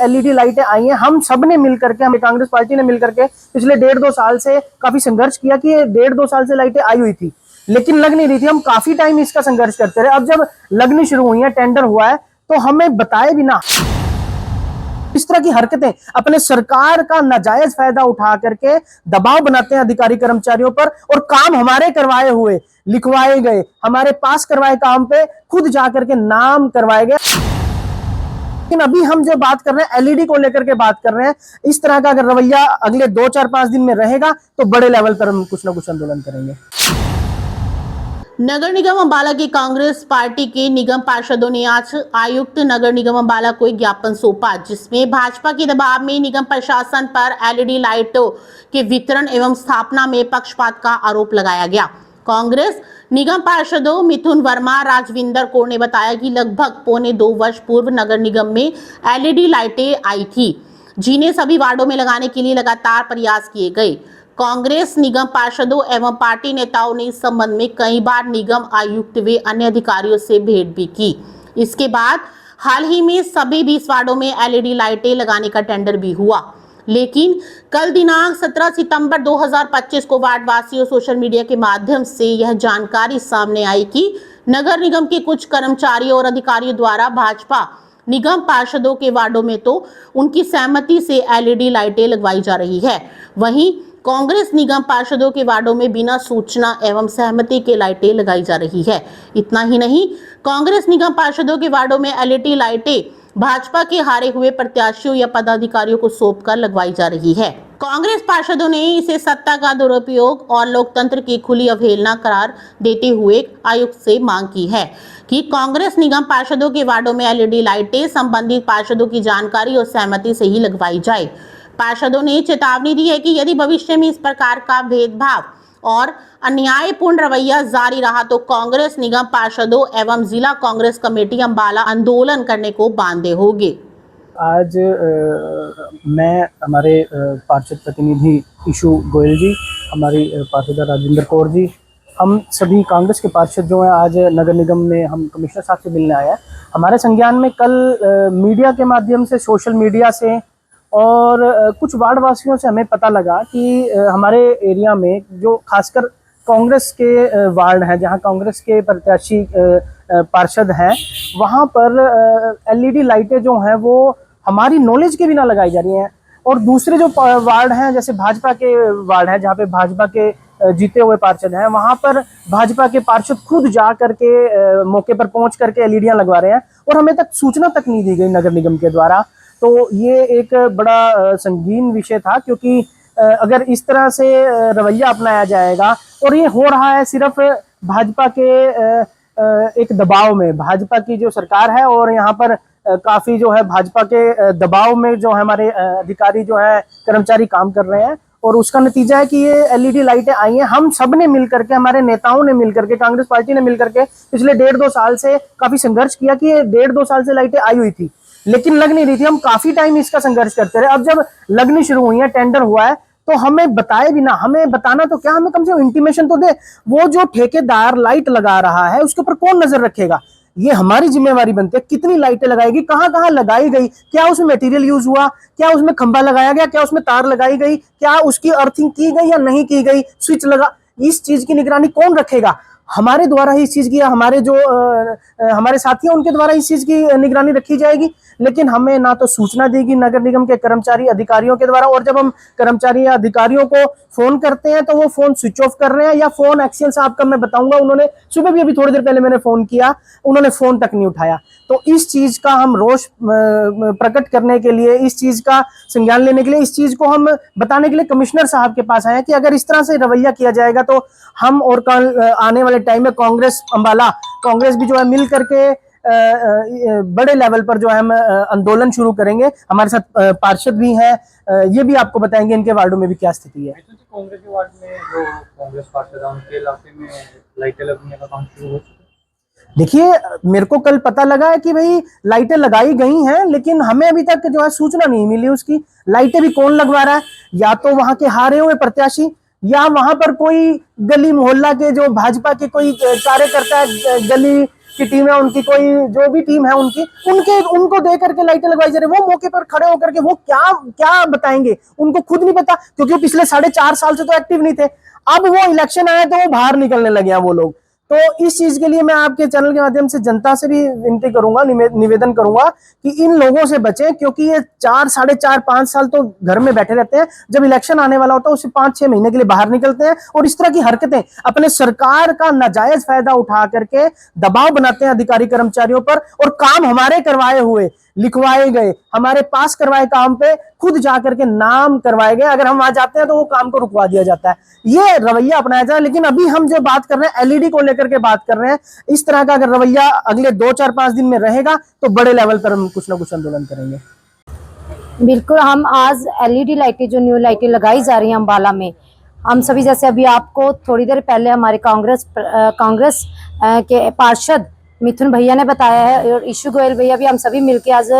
LED लाइटें आई हैं, हम सब ने मिलकर के, हमें कांग्रेस पार्टी ने मिलकर के पिछले 1.5-2 साल से काफी संघर्ष किया कि ये 1.5-2 साल से लाइटें आई हुई थी लेकिन लग नहीं रही थी। हम काफी टाइम इसका संघर्ष करते रहे। अब जब लगनी शुरू हुई है, टेंडर हुआ है, तो हमें बताए बिना इस तरह की हरकतें, अपने सरकार का नाजायज फायदा उठा करके दबाव बनाते हैं अधिकारी कर्मचारियों पर, और काम हमारे करवाए हुए, लिखवाए गए, हमारे पास करवाए काम पे खुद जाकर के नाम करवाए गए। लेकिन अभी हम जो बात कर रहे हैं एलईडी को लेकर के बात कर रहे हैं, इस तरह का अगर रवैया अगले 2-4-5 दिन में रहेगा तो बड़े लेवल पर हम कुछ ना कुछ आंदोलन करेंगे। नगर निगम अंबाला की कांग्रेस पार्टी के निगम पार्षदों ने आज आयुक्त नगर निगम अंबाला को एक ज्ञापन सौंपा, जिसमें भाजपा के दबाव में निगम प्रशासन पर एलईडी लाइटों के वितरण एवं स्थापना में पक्षपात का आरोप लगाया गया। कांग्रेस निगम पार्षदों मिथुन वर्मा, राजविंदर कौर ने बताया कि लगभग 1.25 वर्ष पूर्व नगर निगम में एलईडी लाइटें आई थी, जिन्हें सभी वार्डों में लगाने के लिए लगातार प्रयास किए गए। कांग्रेस निगम पार्षदों एवं पार्टी नेताओं ने इस संबंध में कई बार निगम आयुक्त व अन्य अधिकारियों से भेंट भी की। इसके बाद हाल ही में सभी 20 वार्डों में एलईडी लाइटें लगाने का टेंडर भी हुआ, लेकिन कल दिनांक 17 सितंबर 2025 को वार्ड वासियों सोशल मीडिया के माध्यम से यह जानकारी सामने आई कि नगर निगम के कुछ कर्मचारियों और अधिकारियों द्वारा भाजपा निगम पार्षदों के वार्डों में तो उनकी सहमति से एलईडी लाइटें लगवाई जा रही है, वहीं कांग्रेस निगम पार्षदों के वार्डों में बिना सूचना एवं सहमति के लाइटें लगाई जा रही है। इतना ही नहीं, कांग्रेस निगम पार्षदों के वार्डों में एलईडी लाइटें भाजपा के हारे हुए प्रत्याशियों या पदाधिकारियों को सौंपकर लगवाई जा रही है। कांग्रेस पार्षदों ने इसे सत्ता का दुरुपयोग और लोकतंत्र की खुली अवहेलना करार देते हुए आयुक्त से मांग की है कि कांग्रेस निगम पार्षदों के वार्डों में एलईडी लाइटें संबंधित पार्षदों की जानकारी और सहमति से ही लगवाई जाए। पार्षदों ने चेतावनी दी है कि यदि भविष्य में इस प्रकार का भेदभाव और अन्यायपूर्ण रवैया जारी रहा तो कांग्रेस निगम पार्षदों एवं जिला कांग्रेस कमेटी अंबाला आंदोलन करने को बांधे होंगे। आज मैं, हमारे पार्षद प्रतिनिधि ईशू गोयल जी, हमारी पार्षद राजविंदर कौर जी, हम सभी कांग्रेस के पार्षद जो हैं आज नगर निगम में हम कमिश्नर साहब से मिलने आए हैं। हमारे संज्ञान में कल मीडिया के माध्यम से, सोशल मीडिया से और कुछ वार्ड वासियों से हमें पता लगा कि हमारे एरिया में जो खासकर कांग्रेस के वार्ड हैं, जहां कांग्रेस के प्रत्याशी पार्षद हैं, वहां पर एलईडी लाइटें जो हैं वो हमारी नॉलेज के बिना लगाई जा रही हैं। और दूसरे जो वार्ड हैं, जैसे भाजपा के वार्ड हैं, जहाँ पे भाजपा के जीते हुए पार्षद हैं, वहां पर भाजपा के पार्षद खुद जा करके मौके पर पहुंच करके एलईडियां लगवा रहे हैं और हमें तक सूचना तक नहीं दी गई नगर निगम के द्वारा। तो ये एक बड़ा संगीन विषय था, क्योंकि अगर इस तरह से रवैया अपनाया जाएगा, और ये हो रहा है सिर्फ भाजपा के एक दबाव में, भाजपा की जो सरकार है और यहाँ पर काफी जो है भाजपा के दबाव में जो है हमारे अधिकारी जो है कर्मचारी काम कर रहे हैं, और उसका नतीजा है कि ये एलईडी लाइटें आई हैं। हम सब ने मिलकर के, हमारे नेताओं ने मिलकर के, कांग्रेस पार्टी ने मिलकर के पिछले 1.5-2 साल से काफी संघर्ष किया कि ये 1.5-2 साल से लाइटें आई हुई थी लेकिन लग नहीं रही थी। हम काफी टाइम इसका संघर्ष करते रहे। अब जब लगनी शुरू हुई है, टेंडर हुआ है, तो हमें बताए बिना, हमें बताना तो क्या, हमें कम से कम इंटीमेशन तो दे। वो जो ठेकेदार लाइट लगा रहा है उसके ऊपर कौन नजर रखेगा? ये हमारी जिम्मेवारी बनती है। कितनी लाइटें लगाएगी, कहाँ कहाँ लगाई गई, क्या उसमें मटेरियल यूज हुआ, क्या उसमें खंभा लगाया गया, क्या उसमें तार लगाई गई, क्या उसकी अर्थिंग की गई या नहीं की गई, स्विच लगा, इस चीज की निगरानी कौन रखेगा? हमारे द्वारा ही इस चीज की, हमारे जो हमारे साथी हैं उनके द्वारा इस चीज की निगरानी रखी जाएगी। लेकिन हमें ना तो सूचना देगी नगर निगम के कर्मचारी अधिकारियों के द्वारा, और जब हम कर्मचारी या अधिकारियों को फोन करते हैं तो वो फोन स्विच ऑफ कर रहे हैं, या फोन एक्सीएल साहब का मैं बताऊंगा, उन्होंने सुबह भी, अभी थोड़ी देर पहले मैंने फोन किया, उन्होंने फोन तक नहीं उठाया। तो इस चीज का हम रोष प्रकट करने के लिए, इस चीज का संज्ञान लेने के लिए, इस चीज को हम बताने के लिए कमिश्नर साहब के पास आए हैं कि अगर इस तरह से रवैया किया जाएगा तो हम और कल आने वाले टाइम में कांग्रेस अंबाला, कांग्रेस भी जो है मिल करके बड़े लेवल पर जो है हम आंदोलन शुरू करेंगे। हमारे साथ पार्षद भी हैं, ये भी आपको बताएंगे इनके वार्डों में भी क्या स्थिति है। कांग्रेस के वार्ड में जो कांग्रेस पार्षद हैं उनके इलाके में लाइटें लगने का काम शुरू हो चुका है। देखिए, मेरे को कल पता लगा है कि भाई लाइटें लगाई गई हैं, लेकिन हमें अभी तक जो है सूचना नहीं मिली उसकी। लाइटें भी कौन लगवा रहा है? या तो वहां के हारे हुए प्रत्याशी, या वहां पर कोई गली मोहल्ला के जो भाजपा के कोई कार्यकर्ता, गली की टीम है, उनकी कोई जो भी टीम है उनको दे करके लाइटें लगवाई जा रही है। वो मौके पर खड़े होकर के वो क्या क्या बताएंगे, उनको खुद नहीं पता, क्योंकि वो पिछले 4.5 साल से तो एक्टिव नहीं थे। अब वो इलेक्शन आया तो वो बाहर निकलने लगे हैं वो लोग। तो इस चीज के लिए मैं आपके चैनल के माध्यम से जनता से भी विनती करूंगा, निवेदन करूंगा कि इन लोगों से बचें, क्योंकि ये 4-5 साल तो घर में बैठे रहते हैं, जब इलेक्शन आने वाला होता है उससे 5-6 महीने के लिए बाहर निकलते हैं और इस तरह की हरकतें अपने सरकार का नाजायज फायदा उठा करके दबाव बनाते हैं अधिकारी कर्मचारियों पर, और काम हमारे करवाए हुए, लिखवाए गए, हमारे पास करवाए काम पे खुद जाकर के नाम करवाए गए, अगर हम वहां जाते हैं तो वो काम को रुकवा दिया जाता है। ये रवैया अपनाया जाए। लेकिन अभी हम जो बात कर रहे हैं एलईडी को लेकर के बात कर रहे हैं, इस तरह का अगर रवैया अगले 2-4-5 दिन में रहेगा तो बड़े लेवल पर हम कुछ ना कुछ आंदोलन करेंगे। बिल्कुल, हम आज एलईडी लाइटें, जो न्यू लाइटें लगाई जा रही हैं अम्बाला में, हम सभी, जैसे अभी आपको थोड़ी देर पहले हमारे कांग्रेस के पार्षद मिथुन भैया ने बताया है और ईशू गोयल भैया भी, हम सभी मिलकर आज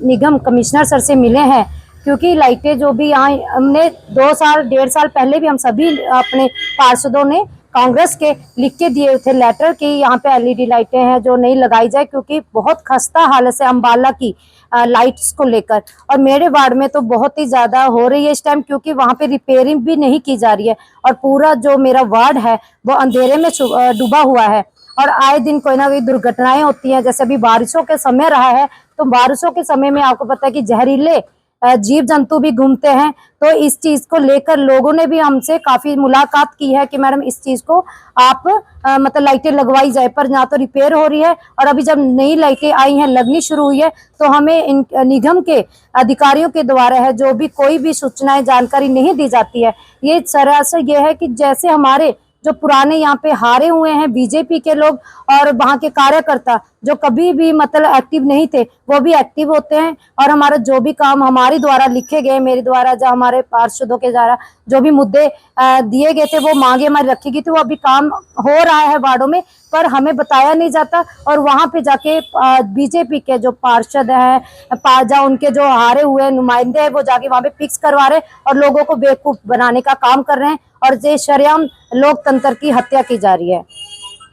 निगम कमिश्नर सर से मिले हैं, क्योंकि लाइटें जो भी यहाँ हमने 2-1.5 साल पहले भी हम सभी अपने पार्षदों ने कांग्रेस के लिख के दिए थे लेटर कि यहाँ पे एलईडी लाइटें हैं जो नहीं लगाई जाए, क्योंकि बहुत खस्ता हालत है अम्बाला की लाइट्स को लेकर। और मेरे वार्ड में तो बहुत ही ज़्यादा हो रही है इस टाइम, क्योंकि वहाँ पे रिपेयरिंग भी नहीं की जा रही है और पूरा जो मेरा वार्ड है वो अंधेरे में डूबा हुआ है और आए दिन कोई ना कोई दुर्घटनाएं होती हैं। जैसे अभी बारिशों के समय रहा है, तो बारिशों के समय में आपको पता है कि जहरीले जीव जंतु भी घूमते हैं। तो इस चीज को लेकर लोगों ने भी हमसे काफी मुलाकात की है कि मैडम इस चीज को आप मतलब लाइटें लगवाई जाए, पर ना तो रिपेयर हो रही है, और अभी जब नई लाइटें आई हैं, लगनी शुरू हुई है, तो हमें इन निगम के अधिकारियों के द्वारा है जो भी कोई भी सूचनाएं जानकारी नहीं दी जाती है। ये सरासर ये है कि जैसे हमारे जो पुराने यहाँ पे हारे हुए हैं बीजेपी के लोग और वहाँ के कार्यकर्ता जो कभी भी मतलब एक्टिव नहीं थे, वो भी एक्टिव होते हैं, और हमारा जो भी काम हमारे द्वारा लिखे गए, मेरे द्वारा जो हमारे पार्षदों के द्वारा जो भी मुद्दे दिए गए थे, वो मांगे हमारी रखी गई थी, वो अभी काम हो रहा है वार्डों में, पर हमें बताया नहीं जाता। और वहाँ पे जाके बीजेपी के जो पार्षद हैं, उनके जो हारे हुए नुमाइंदे हैं, वो जाके वहाँ पे फिक्स करवा रहे और लोगों को बेवकूफ बनाने का काम कर रहे हैं, और ये शरेआम लोकतंत्र की हत्या की जा रही है।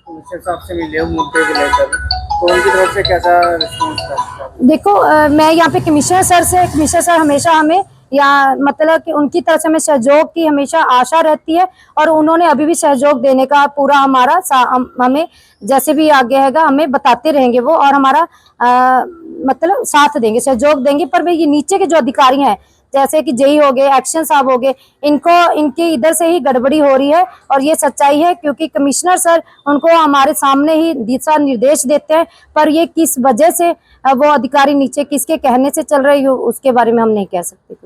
कमिश्नर साहब से मिले मुद्दे को लेकर, तो उनकी तरफ से कैसा रिस्पॉन्स था? देखो, मैं यहाँ पे कमिश्नर सर हमेशा हमें या मतलब कि उनकी तरफ से हमें सहयोग की हमेशा आशा रहती है, और उन्होंने अभी भी सहयोग देने का पूरा हमारा हमें जैसे भी आगे हैगा हमें बताते रहेंगे वो, और हमारा मतलब साथ देंगे, सहयोग देंगे। पर ये नीचे के जो अधिकारी हैं, जैसे कि जेई हो गए, एक्शन साहब हो गए, इनके इधर से ही गड़बड़ी हो रही है, और ये सच्चाई है, क्योंकि कमिश्नर सर उनको हमारे सामने ही दिशा निर्देश देते हैं, पर ये किस वजह से वो अधिकारी नीचे किसके कहने से चल रही हो उसके बारे में हम नहीं कह सकते।